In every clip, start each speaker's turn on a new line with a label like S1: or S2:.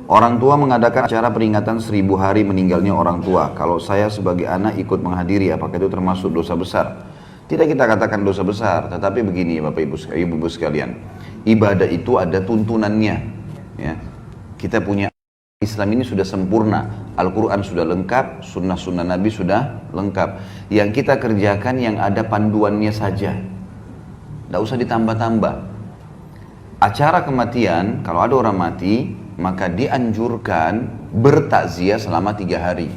S1: Orang tua mengadakan acara peringatan 1000 hari meninggalnya orang tua. Kalau saya sebagai anak ikut menghadiri, apakah itu termasuk dosa besar? Tidak kita katakan dosa besar, tetapi begini Bapak Ibu sekalian. Ibadah itu ada tuntunannya. Ya. Kita punya Islam ini sudah sempurna. Al-Quran sudah lengkap, sunnah-sunnah Nabi sudah lengkap. Yang kita kerjakan yang ada panduannya saja. Tidak usah ditambah-tambah. Acara kematian, kalau ada orang mati, maka dianjurkan bertakziah selama 3 hari.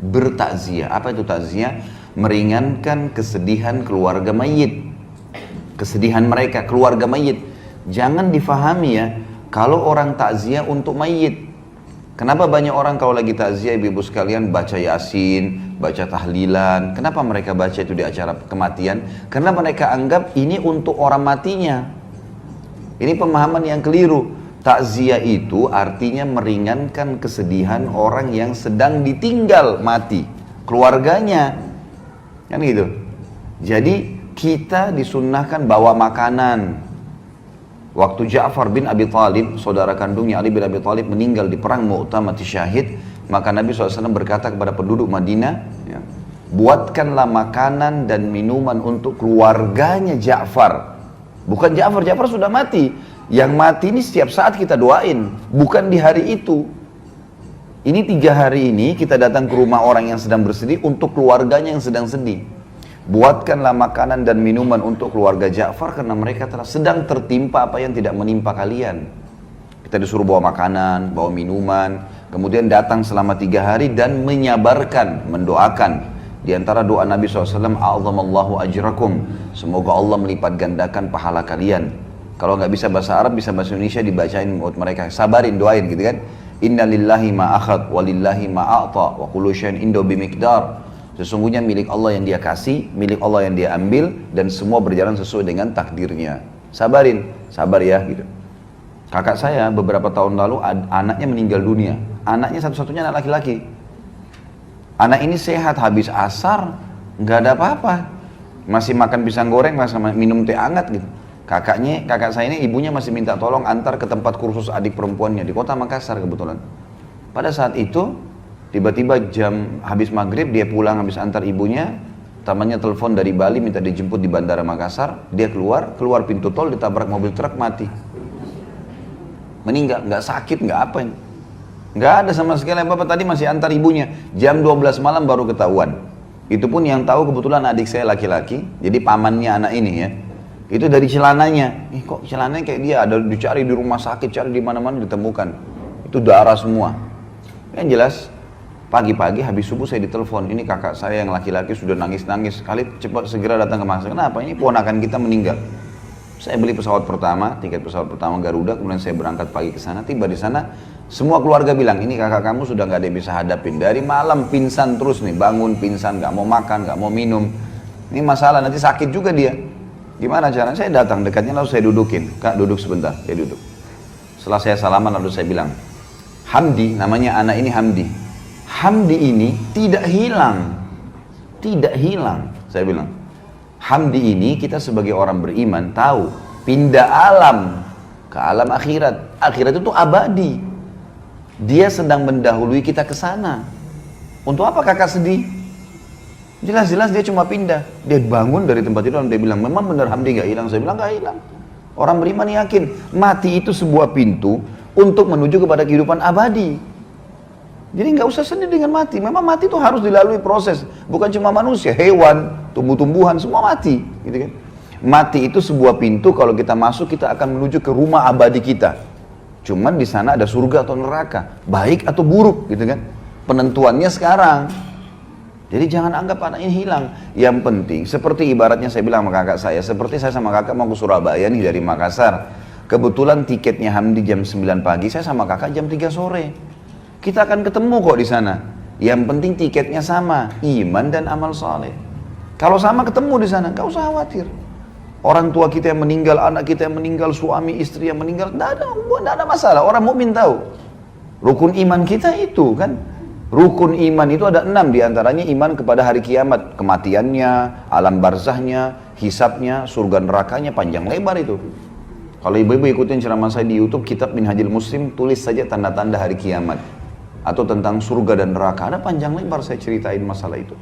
S1: Bertakziah, apa itu takziah? Meringankan kesedihan keluarga mayit. Kesedihan mereka, keluarga mayit. Jangan difahami ya, kalau orang takziah untuk mayit. Kenapa banyak orang kalau lagi takziah ibu-ibu sekalian baca Yasin, baca tahlilan. Kenapa mereka baca itu di acara kematian? Karena mereka anggap ini untuk orang matinya. Ini pemahaman yang keliru. Takziah itu artinya meringankan kesedihan orang yang sedang ditinggal mati, keluarganya. Kan gitu. Jadi kita disunnahkan bawa makanan. Waktu Ja'far bin Abi Thalib, saudara kandungnya Ali bin Abi Thalib meninggal di perang Mu'tah mati syahid, maka Nabi SAW berkata kepada penduduk Madinah, ya, buatkanlah makanan dan minuman untuk keluarganya Ja'far. Bukan Ja'far, Ja'far sudah mati. Yang mati ini setiap saat kita doain, bukan di hari itu. Ini 3 hari ini kita datang ke rumah orang yang sedang bersedih untuk keluarganya yang sedang sedih. Buatkanlah makanan dan minuman untuk keluarga Ja'far karena mereka sedang tertimpa apa yang tidak menimpa kalian. Kita disuruh bawa makanan, bawa minuman, kemudian datang selama 3 hari dan menyabarkan, mendoakan. Di antara doa Nabi SAW, A'zamallahu ajrakum, semoga Allah melipat gandakan pahala kalian. Kalau nggak bisa bahasa Arab, bisa bahasa Indonesia, dibacain buat mereka, sabarin, doain gitu kan. Inna lillahi ma'akhad, walillahi ma'a'ta, wa kullu syai'in indahu bimiqdar. Sesungguhnya milik Allah yang dia kasih, milik Allah yang dia ambil, dan semua berjalan sesuai dengan takdirnya. Sabarin, sabar ya gitu. Kakak saya beberapa tahun lalu anaknya meninggal dunia. Anaknya satu-satunya anak laki-laki. Anak ini sehat, habis asar nggak ada apa-apa, masih makan pisang goreng, masih minum teh hangat gitu. Kakak saya ini ibunya masih minta tolong antar ke tempat kursus adik perempuannya di kota Makassar kebetulan. Pada saat itu tiba-tiba jam habis maghrib dia pulang habis antar ibunya, temannya telepon dari Bali minta dijemput di bandara Makassar. Dia keluar pintu tol ditabrak mobil truk, mati. Meninggal, nggak sakit, nggak apa, nggak ada sama sekali apa-apa. Tadi masih antar ibunya, jam 12 malam baru ketahuan. Itu pun yang tahu kebetulan adik saya laki-laki, jadi pamannya anak ini ya. Itu dari celananya, kok celananya kayak dia, ada dicari di rumah sakit, cari di mana-mana ditemukan. Itu darah semua. Yang jelas pagi-pagi habis subuh saya ditelepon, ini kakak saya yang laki-laki sudah nangis-nangis, kali cepat segera datang ke Makassar. Kenapa? Ini ponakan kita meninggal. Saya beli pesawat pertama, tiket pesawat pertama Garuda, kemudian saya berangkat pagi ke sana. Tiba di sana, semua keluarga bilang, ini kakak kamu sudah nggak ada yang bisa hadapin. Dari malam pingsan terus nih, bangun pingsan, nggak mau makan, nggak mau minum. Ini masalah, nanti sakit juga dia. Gimana caranya? Saya datang dekatnya lalu saya dudukin. Kak duduk sebentar, saya duduk. Setelah saya salaman lalu saya bilang, Hamdi, namanya anak ini Hamdi. Hamdi ini tidak hilang. Tidak hilang, saya bilang. Hamdi ini kita sebagai orang beriman tahu, pindah alam ke alam akhirat. Akhirat itu abadi. Dia sedang mendahului kita ke sana. Untuk apa kakak sedih? Jelas-jelas dia cuma pindah. Dia bangun dari tempat itu dan dia bilang, memang benar Hamdi gak hilang. Saya bilang gak hilang. Orang beriman yakin, mati itu sebuah pintu untuk menuju kepada kehidupan abadi. Jadi nggak usah sedih dengan mati. Memang mati itu harus dilalui proses. Bukan cuma manusia, hewan, tumbuh-tumbuhan, semua mati. Gitu kan? Mati itu sebuah pintu, kalau kita masuk kita akan menuju ke rumah abadi kita. Cuman di sana ada surga atau neraka, baik atau buruk, gitu kan? Penentuannya sekarang. Jadi jangan anggap anak ini hilang. Yang penting, seperti ibaratnya saya bilang sama kakak saya, seperti saya sama kakak mau ke Surabaya nih dari Makassar. Kebetulan tiketnya Hamdi jam 9 pagi, saya sama kakak jam 3 sore. Kita akan ketemu kok di sana. Yang penting tiketnya sama, iman dan amal saleh. Kalau sama ketemu di sana, nggak usah khawatir. Orang tua kita yang meninggal, anak kita yang meninggal, suami istri yang meninggal, nggak ada masalah. Orang mukmin tahu. Rukun iman kita itu kan. Rukun iman itu ada 6 diantaranya iman kepada hari kiamat, kematiannya, alam barzahnya, hisabnya, surga nerakanya, panjang lebar itu. Kalau ibu-ibu ikutin ceramah saya di YouTube, Kitab Minhajul Muslim, tulis saja tanda-tanda hari kiamat. Atau tentang surga dan neraka. Ada panjang lebar saya ceritain masalah itu.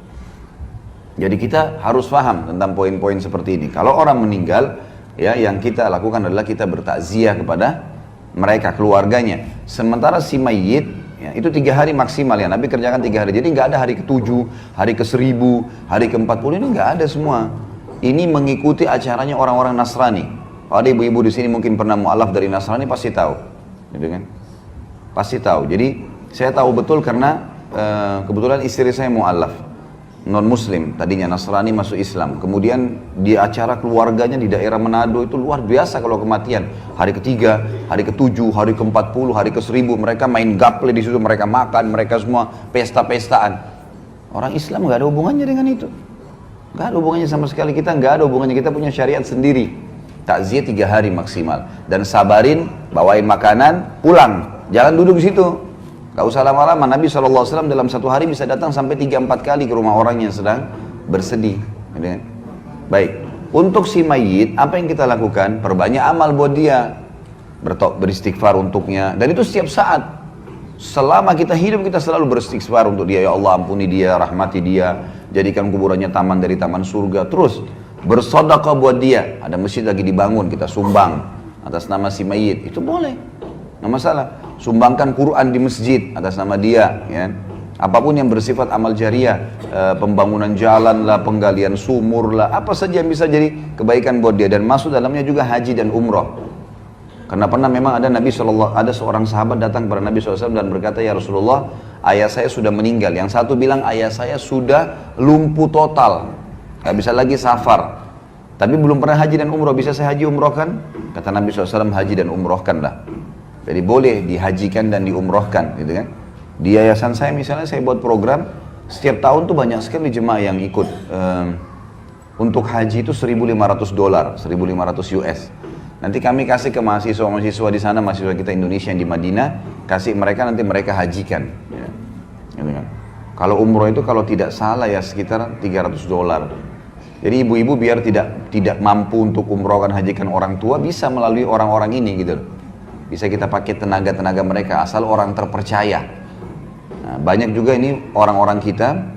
S1: Jadi kita harus paham tentang poin-poin seperti ini. Kalau orang meninggal, ya yang kita lakukan adalah kita bertakziah kepada mereka, keluarganya. Sementara si mayit, ya, itu 3 hari maksimal ya, Nabi kerjakan 3 hari. Jadi nggak ada hari ke-7, hari ke-1000, hari ke-40, ini nggak ada semua. Ini mengikuti acaranya orang-orang Nasrani. Kalau ada ibu-ibu di sini mungkin pernah mu'alaf dari Nasrani, pasti tahu, gitu kan? Pasti tahu. Jadi saya tahu betul karena kebetulan istri saya mu'alaf, non Muslim, tadinya Nasrani masuk Islam. Kemudian di acara keluarganya di daerah Manado itu luar biasa kalau kematian. Hari ke-3, hari ke-7, hari ke-40, hari ke-1000 mereka main gaple di situ, mereka makan, mereka semua pesta-pestaan. Orang Islam nggak ada hubungannya dengan itu. Nggak ada hubungannya sama sekali, kita nggak ada hubungannya, kita punya syariat sendiri. Takziah 3 hari maksimal. Dan sabarin, bawain makanan, pulang. Jangan duduk di situ. Gak usah lama-lama. Nabi SAW dalam 1 hari bisa datang sampai 3-4 kali ke rumah orang yang sedang bersedih. Baik. Untuk si mayit, apa yang kita lakukan? Perbanyak amal buat dia. Beristighfar untuknya. Dan itu setiap saat. Selama kita hidup, kita selalu beristighfar untuk dia. Ya Allah, ampuni dia, rahmati dia. Jadikan kuburannya taman dari taman surga. Terus bersedekah buat dia. Ada masjid lagi dibangun, kita sumbang atas nama si mayit, itu boleh, nggak masalah. Sumbangkan Quran di masjid atas nama dia, ya. Apapun yang bersifat amal jariah, pembangunan jalan lah, penggalian sumur lah, apa saja yang bisa jadi kebaikan buat dia. Dan masuk dalamnya juga haji dan umroh. Karena pernah memang ada seorang sahabat datang kepada Nabi SAW dan berkata, ya Rasulullah, ayah saya sudah meninggal. Yang satu bilang ayah saya sudah lumpuh total, gak bisa lagi safar, tapi belum pernah haji dan umroh. Bisa saya haji umrohkan? Kata Nabi SAW, haji dan umrohkanlah. Jadi boleh dihajikan dan diumrohkan, gitu kan? Di yayasan saya misalnya, saya buat program, setiap tahun tuh banyak sekali jemaah yang ikut. Untuk haji itu $1.500, 1.500 US. Nanti kami kasih ke mahasiswa-mahasiswa di sana, mahasiswa kita Indonesia yang di Madinah, kasih mereka, nanti mereka hajikan, ya. Gitu kan? Kalau umroh itu kalau tidak salah ya sekitar $300. Jadi ibu-ibu biar tidak mampu untuk umrohkan, hajikan orang tua, bisa melalui orang-orang ini gitu. Bisa kita pakai tenaga-tenaga mereka, asal orang terpercaya. Nah, banyak juga ini orang-orang kita,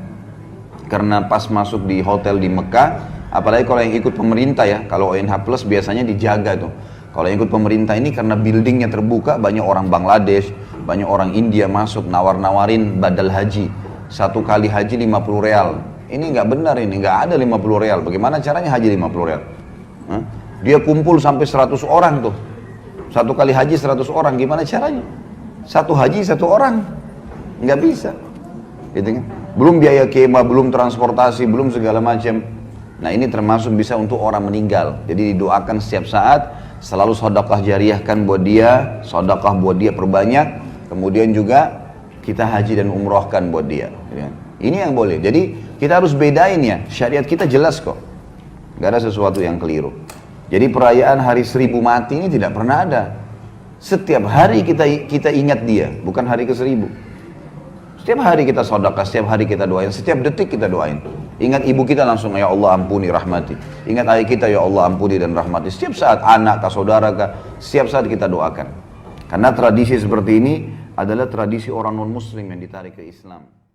S1: karena pas masuk di hotel di Mekah, apalagi kalau yang ikut pemerintah ya, kalau ONH Plus biasanya dijaga tuh. Kalau yang ikut pemerintah ini karena buildingnya terbuka, banyak orang Bangladesh, banyak orang India masuk, nawar-nawarin badal haji. 1 kali haji 50 real. Ini nggak benar, ini nggak ada 50 real. Bagaimana caranya haji 50 real? Hah? Dia kumpul sampai 100 orang tuh. 1 kali haji 100 orang, gimana caranya? 1 haji 1 orang, nggak bisa. Gitu kan? Belum biaya kemah, belum transportasi, belum segala macam. Nah ini termasuk bisa untuk orang meninggal. Jadi didoakan setiap saat, selalu sedekah jariahkan buat dia, sedekah buat dia perbanyak. Kemudian juga kita haji dan umrohkan buat dia. Ini yang boleh. Jadi kita harus bedain ya, syariat kita jelas kok. Gak ada sesuatu yang keliru. Jadi perayaan hari 1000 mati ini tidak pernah ada. Setiap hari kita ingat dia, bukan hari ke-1000. Setiap hari kita sedekah, setiap hari kita doain, setiap detik kita doain. Ingat ibu kita langsung, ya Allah ampuni, rahmati. Ingat ayah kita, ya Allah ampuni dan rahmati. Setiap saat, anak kah, saudara kah, setiap saat kita doakan. Karena tradisi seperti ini adalah tradisi orang non-muslim yang ditarik ke Islam.